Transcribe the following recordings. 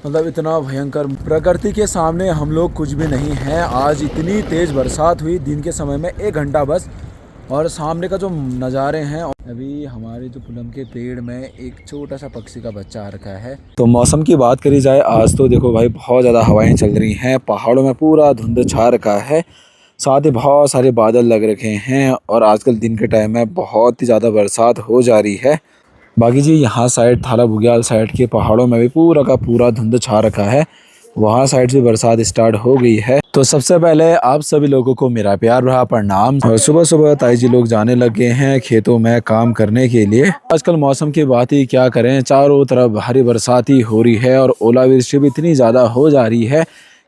मतलब इतना भयंकर, प्रकृति के सामने हम लोग कुछ भी नहीं हैं। आज इतनी तेज़ बरसात हुई दिन के समय में 1 घंटा बस, और सामने का जो नज़ारे हैं। अभी हमारे जो पुलम के पेड़ में एक छोटा सा पक्षी का बच्चा आ रखा है। तो मौसम की बात करी जाए, आज तो देखो भाई बहुत ज़्यादा हवाएं चल रही हैं, पहाड़ों में पूरा धुंध छा रखा है, साथ ही बहुत सारे बादल लग रखे हैं, और आजकल दिन के टाइम में बहुत ही ज़्यादा बरसात हो जा रही है। बाकी जी यहाँ साइड थाला बुग्याल साइड के पहाड़ों में भी पूरा का पूरा धुंध छा रखा है, वहाँ साइड से बरसात स्टार्ट हो गई है। तो सबसे पहले आप सभी लोगों को मेरा प्यार भरा प्रणाम। और सुबह सुबह ताई जी लोग जाने लगे हैं खेतों में काम करने के लिए। आजकल मौसम की बात ही क्या करें, चारों तरफ भारी बरसात ही हो रही है, और ओलावृष्टि भी इतनी ज़्यादा हो जा रही है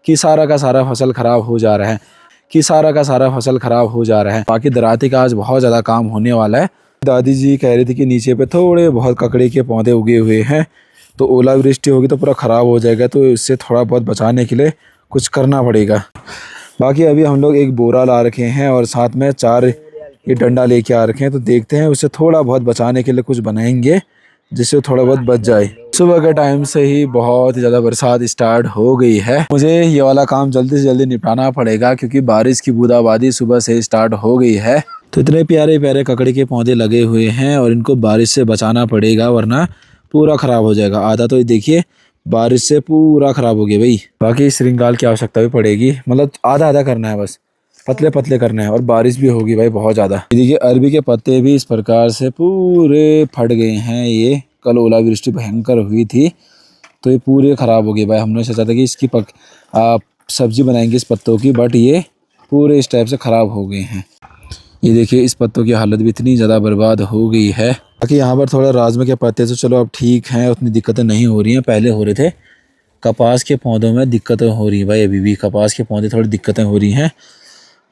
कि सारा का सारा फसल खराब हो जा रहा है, बाकी दराती का आज बहुत ज़्यादा काम होने वाला है। दादी जी कह रही थी कि नीचे पे थोड़े बहुत ककड़ी के पौधे उगे हुए हैं, तो ओलावृष्टि होगी तो पूरा ख़राब हो जाएगा, तो इससे थोड़ा बहुत बचाने के लिए कुछ करना पड़ेगा। बाकी अभी हम लोग एक बोरा ला रखे हैं, और साथ में 4 ये डंडा लेके आ रखे हैं, तो देखते हैं उससे थोड़ा बहुत बचाने के लिए कुछ बनाएंगे जिससे थोड़ा बहुत बच जाए। सुबह के टाइम से ही बहुत ही ज़्यादा बरसात स्टार्ट हो गई है। मुझे ये वाला काम जल्दी से जल्दी निपटाना पड़ेगा, क्योंकि बारिश की बूंदाबांदी सुबह से स्टार्ट हो गई है। तो इतने प्यारे प्यारे ककड़ी के पौधे लगे हुए हैं, और इनको बारिश से बचाना पड़ेगा, वरना पूरा ख़राब हो जाएगा। आधा तो ये देखिए बारिश से पूरा ख़राब हो गया भाई। बाकी श्रृंगार की आवश्यकता भी पड़ेगी, मतलब आधा आधा करना है, बस पतले पतले करने हैं, और बारिश भी होगी भाई बहुत ज़्यादा। देखिए अरबी के पत्ते भी इस प्रकार से पूरे फट गए हैं। ये कल ओलावृष्टि भयंकर हुई थी, तो ये पूरे ख़राब हो गए भाई। हमने सोचा था कि इसकी सब्जी बनाएंगे इस पत्तों की, बट ये पूरे इस टाइप से ख़राब हो गए हैं। ये देखिए इस पत्तों की हालत भी इतनी ज़्यादा बर्बाद हो गई है। बाकी यहाँ पर थोड़ा राजमा के पत्ते तो चलो अब ठीक हैं, उतनी दिक्कतें नहीं हो रही हैं, पहले हो रहे थे। कपास के पौधों में दिक्कतें हो रही है भाई, अभी भी कपास के पौधे थोड़ी दिक्कतें हो रही हैं।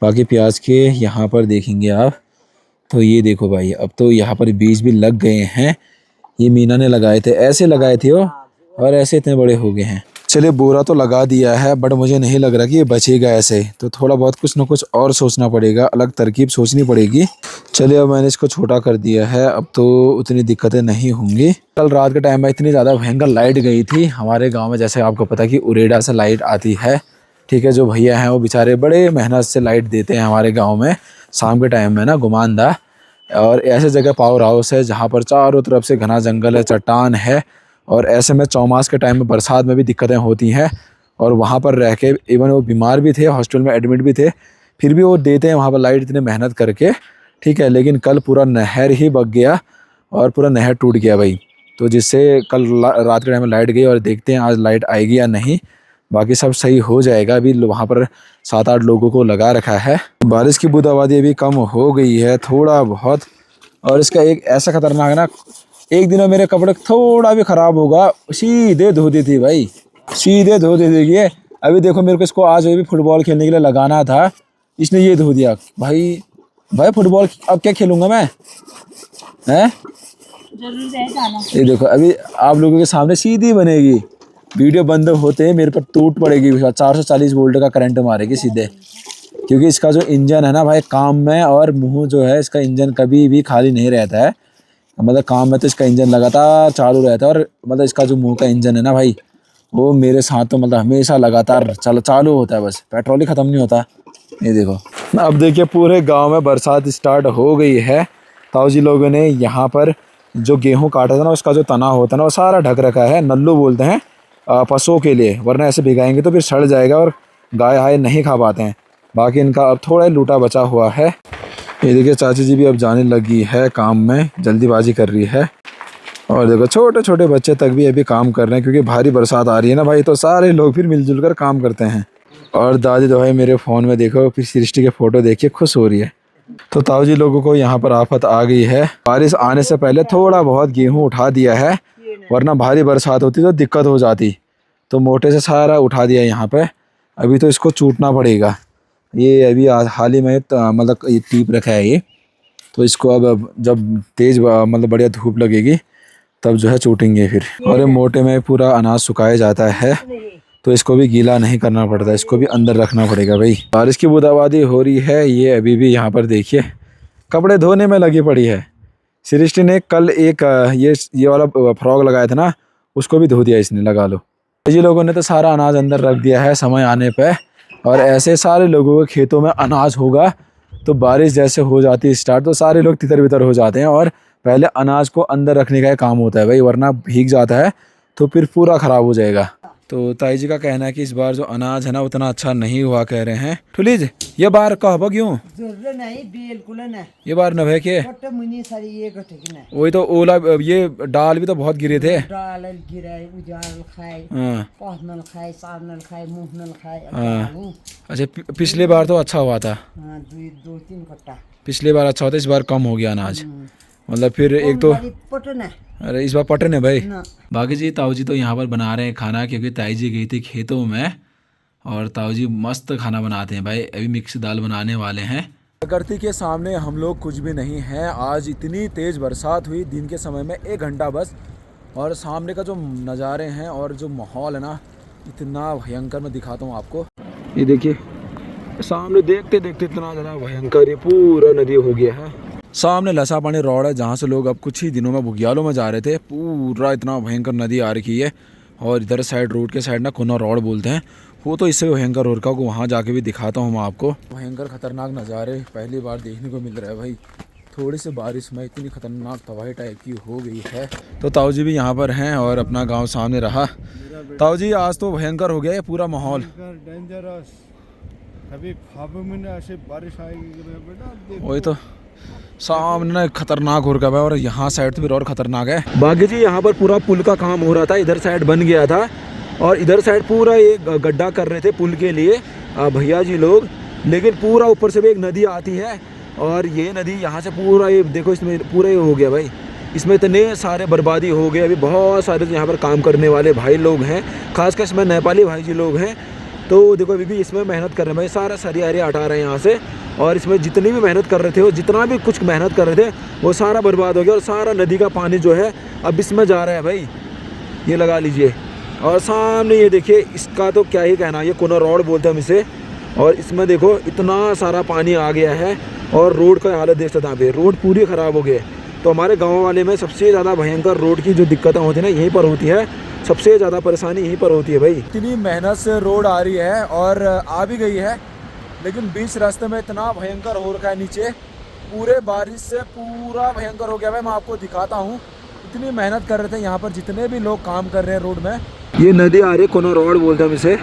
बाकी प्याज के यहाँ पर देखेंगे आप, तो ये देखो भाई अब तो यहाँ पर बीज भी लग गए हैं। ये मीना ने लगाए थे, ऐसे लगाए थे वो, और ऐसे इतने बड़े हो गए हैं। चलिए बोरा तो लगा दिया है, बट मुझे नहीं लग रहा कि ये बचेगा ऐसे, तो थोड़ा बहुत कुछ ना कुछ और सोचना पड़ेगा, अलग तरकीब सोचनी पड़ेगी। चलिए अब मैंने इसको छोटा कर दिया है, अब तो उतनी दिक्कतें नहीं होंगी। कल रात के टाइम में इतनी ज़्यादा भयंकर लाइट गई थी हमारे गाँव में, जैसे आपको पता कि उरेडा से लाइट आती है, ठीक है। जो भैया हैं वो बेचारे बड़े मेहनत से लाइट देते हैं हमारे गाँव में शाम के टाइम में ना, गुमानदा। और ऐसे जगह पावर हाउस है जहाँ पर चारों तरफ से घना जंगल है, चट्टान है, और ऐसे में चौमास के टाइम में बरसात में भी दिक्कतें होती हैं। और वहाँ पर रह के इवन वो बीमार भी थे, हॉस्पिटल में एडमिट भी थे, फिर भी वो देते हैं वहाँ पर लाइट इतने मेहनत करके, ठीक है। लेकिन कल पूरा नहर ही बग गया, और पूरा नहर टूट गया भाई, तो जिससे कल रात के टाइम में लाइट गई, और देखते हैं आज लाइट आएगी या नहीं। बाकी सब सही हो जाएगा। अभी वहाँ पर 7-8 लोगों को लगा रखा है। बारिश की बूंदाबांदी अभी कम हो गई है थोड़ा बहुत, और इसका एक ऐसा खतरनाक है ना, एक दिन में मेरे कपड़े थोड़ा भी ख़राब होगा सीधे धो दी थी भाई, सीधे धो दी थी। ये अभी देखो मेरे को इसको आज भी फुटबॉल खेलने के लिए लगाना था, इसने ये धो दिया भाई। भाई फुटबॉल अब क्या खेलूँगा मैं, हैं? ये देखो अभी आप लोगों के सामने सीधी बनेगी, वीडियो बंद होते ही मेरे पर टूट पड़ेगी, 440 वोल्ट का करंट मारेगी सीधे। क्योंकि इसका जो इंजन है ना भाई काम में, और मुंह जो है इसका इंजन कभी भी खाली नहीं रहता है, मतलब काम में तो इसका इंजन लगातार चालू रहता है। और मतलब इसका जो मुंह का इंजन है ना भाई, वो मेरे साथ तो मतलब हमेशा लगातार चालू होता है, बस पेट्रोल ही ख़त्म नहीं होता। ये देखो अब देखिए पूरे गांव में बरसात स्टार्ट हो गई है। ताऊ जी लोगों ने यहाँ पर जो गेहूँ काटा था ना, उसका जो तना होता है ना, वो सारा ढक रखा है, नल्लू बोलते हैं पशुओं के लिए, वरना ऐसे भिगाएंगे तो फिर सड़ जाएगा और गाय हाय नहीं खा पाते हैं। बाकी इनका अब थोड़ा ही लूटा बचा हुआ है। ये देखिए चाची जी भी अब जाने लगी है काम में, जल्दीबाजी कर रही है। और देखो छोटे छोटे बच्चे तक भी अभी काम कर रहे हैं, क्योंकि भारी बरसात आ रही है ना भाई, तो सारे लोग फिर मिलजुल कर काम करते हैं। और दादी तो भाई मेरे फ़ोन में देखो फिर सृष्टि के फ़ोटो देखिए खुश हो रही है। तो ताऊ जी लोगों को यहाँ पर आफत आ गई है। बारिश आने से पहले थोड़ा बहुत गेहूँ उठा दिया है, वरना भारी बरसात होती तो दिक्कत हो जाती, तो मोटे से सारा उठा दिया यहाँ पे। अभी तो इसको चूटना पड़ेगा। ये अभी हाल ही में मतलब ये टीप रखा है ये, तो इसको अब जब तेज़ मतलब बढ़िया धूप लगेगी तब जो है चूटेंगे फिर। और ये मोटे में पूरा अनाज सुखाया जाता है, तो इसको भी गीला नहीं करना पड़ता, इसको भी अंदर रखना पड़ेगा भाई। बारिश की बूंदाबांदी हो रही है, ये अभी भी यहाँ पर देखिए कपड़े धोने में लगी पड़ी है। सृष्टि ने कल एक ये वाला फ्रॉक लगाया था ना, उसको भी धो दिया इसने, लगा लो। जी लोगों ने तो सारा अनाज अंदर रख दिया है समय आने पे, और ऐसे सारे लोगों के खेतों में अनाज होगा तो बारिश जैसे हो जाती है स्टार्ट तो सारे लोग तितर बितर हो जाते हैं, और पहले अनाज को अंदर रखने का ही काम होता है भाई, वरना भीग जाता है तो फिर पूरा ख़राब हो जाएगा। तो ताई जी का कहना है कि इस बार जो अनाज है ना उतना अच्छा नहीं हुआ कह रहे हैं। ठुलीज ये बार कह क्यों ये बार न के वही तो ओला ये डाल भी तो बहुत गिरे थे। हाँ अच्छा पिछले बार तो अच्छा हुआ था। पिछले बार अच्छा होता, इस बार कम हो गया अनाज, मतलब फिर एक तो अरे इस बार पटन है भाई। बाकी जी ताऊ जी तो यहाँ पर बना रहे हैं खाना, क्योंकि ताई जी गई थी खेतों में, और ताऊ जी मस्त खाना बनाते हैं भाई। अभी मिक्स दाल बनाने वाले हैं। प्रकृति के सामने हम लोग कुछ भी नहीं हैं। आज इतनी तेज़ बरसात हुई दिन के समय में 1 घंटा बस, और सामने का जो नज़ारे हैं और जो माहौल है ना इतना भयंकर, मैं दिखाता हूँ आपको। ये देखिए सामने देखते देखते इतना ज़्यादा भयंकर ये पूरा नदी हो गया है। सामने लसा पानी रोड है जहाँ से लोग अब कुछ ही दिनों में बुग्यालों में जा रहे थे। पूरा इतना भयंकर नदी आ रखी है, और इधर साइड रोड के साइड ना कुन्ना रोड बोलते हैं, वो तो इससे भयंकर हो रखा है। वहाँ जाके भी दिखाता हूँ मैं आपको। भयंकर खतरनाक नज़ारे पहली बार देखने को मिल रहा है भाई। थोड़ी सी बारिश में इतनी खतरनाक तबाही टाइप की हो गई है। तो ताऊ जी भी यहाँ पर हैं और अपना गाँव सामने रहा। ताऊ जी आज तो भयंकर हो गया है पूरा माहौल। वही तो सामने खतरनाक हो रखा है, और यहाँ साइड तो फिर और खतरनाक है। बाकी जी यहाँ पर पूरा पुल का काम हो रहा था, इधर साइड बन गया था, और इधर साइड पूरा एक गड्ढा कर रहे थे पुल के लिए भैया जी लोग। लेकिन पूरा ऊपर से भी एक नदी आती है, और ये नदी यहाँ से पूरा ये देखो इसमें पूरा ये हो गया भाई। इसमें इतने सारे बर्बादी हो गए। अभी बहुत सारे यहाँ पर काम करने वाले भाई लोग हैं, खासकर इसमें नेपाली भाई जी लोग हैं। तो देखो अभी भी इसमें मेहनत कर रहे हैं भाई, सारा सरिया अरिया हटा रहे हैं यहाँ से, और इसमें जितनी भी मेहनत कर रहे थे, वो जितना भी कुछ मेहनत कर रहे थे वो सारा बर्बाद हो गया, और सारा नदी का पानी जो है अब इसमें जा रहा है भाई। ये लगा लीजिए, और सामने ये देखिए इसका तो क्या ही कहना, ये कोना रोड बोलते हैं हम इसे। और इसमें देखो इतना सारा पानी आ गया है, और रोड का हालत देख सकते हैं पे, रोड पूरी ख़राब हो गई। तो हमारे गाँव वाले में सबसे ज़्यादा भयंकर रोड की जो दिक्कतें होती है ना यहीं पर होती है, सबसे ज़्यादा परेशानी यहीं पर होती है भाई। इतनी मेहनत से रोड आ रही है और आ भी गई है, लेकिन बीच रास्ते में इतना भयंकर हो रखा है नीचे, पूरे बारिश से पूरा भयंकर हो गया भाई। मैं आपको दिखाता हूँ, इतनी मेहनत कर रहे थे यहाँ पर जितने भी लोग काम कर रहे हैं रोड में। ये नदी आ रही है, कोना रोड बोलते हैं हम इसे।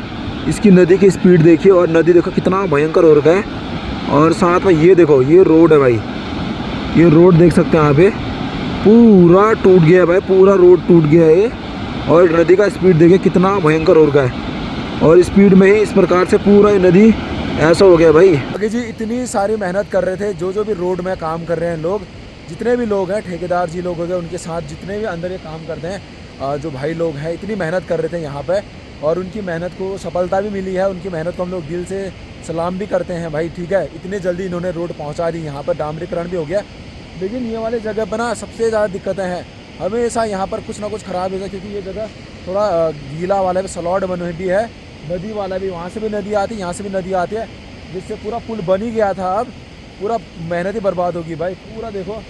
इसकी नदी की स्पीड देखिए, और नदी देखो कितना भयंकर हो रखा है। और साथ में ये देखो ये रोड है भाई, ये रोड देख सकते हैं यहाँ पे पूरा टूट गया है भाई, पूरा रोड टूट गया है ये। और नदी का स्पीड देखिए कितना भयंकर हो रखा है, और स्पीड में ही इस प्रकार से पूरा ये नदी ऐसा हो गया भाई। आगे जी इतनी सारी मेहनत कर रहे थे जो भी रोड में काम कर रहे हैं लोग, जितने भी लोग हैं ठेकेदार जी लोग हो गए, उनके साथ जितने भी अंदर ये काम करते हैं जो भाई लोग हैं, इतनी मेहनत कर रहे थे यहाँ पे, और उनकी मेहनत को सफलता भी मिली है। उनकी मेहनत को हम लोग दिल से सलाम भी करते हैं भाई। ठीक है, इतने जल्दी इन्होंने रोड पहुँचा दी, यहाँ पर डामरीकरण भी हो गया। लेकिन ये वाले जगह पर ना सबसे ज़्यादा दिक्कतें हैं, हमेशा यहाँ पर कुछ ना कुछ ख़राब होता है, क्योंकि ये जगह थोड़ा गीला वाला भी सलॉड बनी भी है, नदी वाला भी, वहाँ से भी नदी आती है, यहाँ से भी नदी आती है, जिससे पूरा पुल बन ही गया था। अब पूरा मेहनत ही बर्बाद होगी भाई। पूरा देखो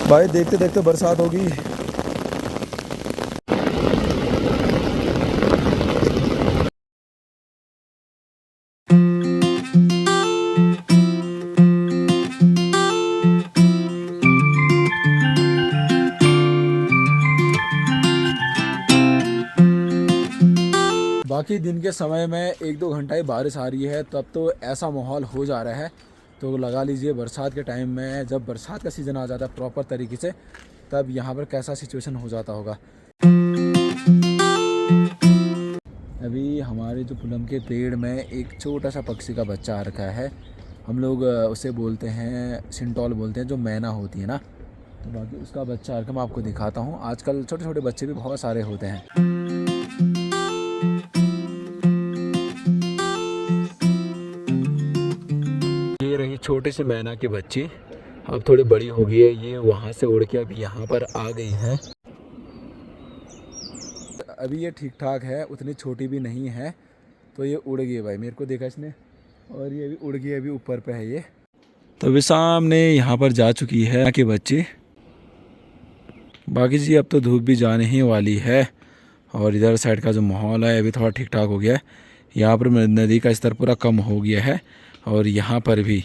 भाई, देखते देखते बरसात होगी। बाकी दिन के समय में 1-2 घंटा ही बारिश आ रही है, तब तो ऐसा माहौल हो जा रहा है। तो लगा लीजिए बरसात के टाइम में, जब बरसात का सीज़न आ जाता है प्रॉपर तरीके से, तब यहाँ पर कैसा सिचुएशन हो जाता होगा। अभी हमारे जो पुलम के पेड़ में एक छोटा सा पक्षी का बच्चा आ रखा है, हम लोग उसे बोलते हैं सिंटॉल बोलते हैं, जो मैना होती है ना। तो बाकी उसका बच्चा आ रखा, मैं आपको दिखाता हूँ। आजकल छोटे छोटे बच्चे भी बहुत सारे होते हैं। ये रही छोटे से मैना की बच्ची, अब थोड़ी बड़ी हो गई है, ये वहाँ से उड़ के अभी यहाँ पर आ गई है। अभी ये ठीक ठाक है, उतनी छोटी भी नहीं है, तो ये उड़ गई भाई, मेरे को देखा इसने, और ये अभी उड़ गई, अभी ऊपर पे है ये। तो अभी सामने यहाँ पर जा चुकी है कि बच्ची। बाकी जी अब तो धूप भी जाने ही वाली है, और इधर साइड का जो माहौल है अभी थोड़ा ठीक ठाक हो गया है। यहाँ पर नदी का स्तर पूरा कम हो गया है और यहाँ पर भी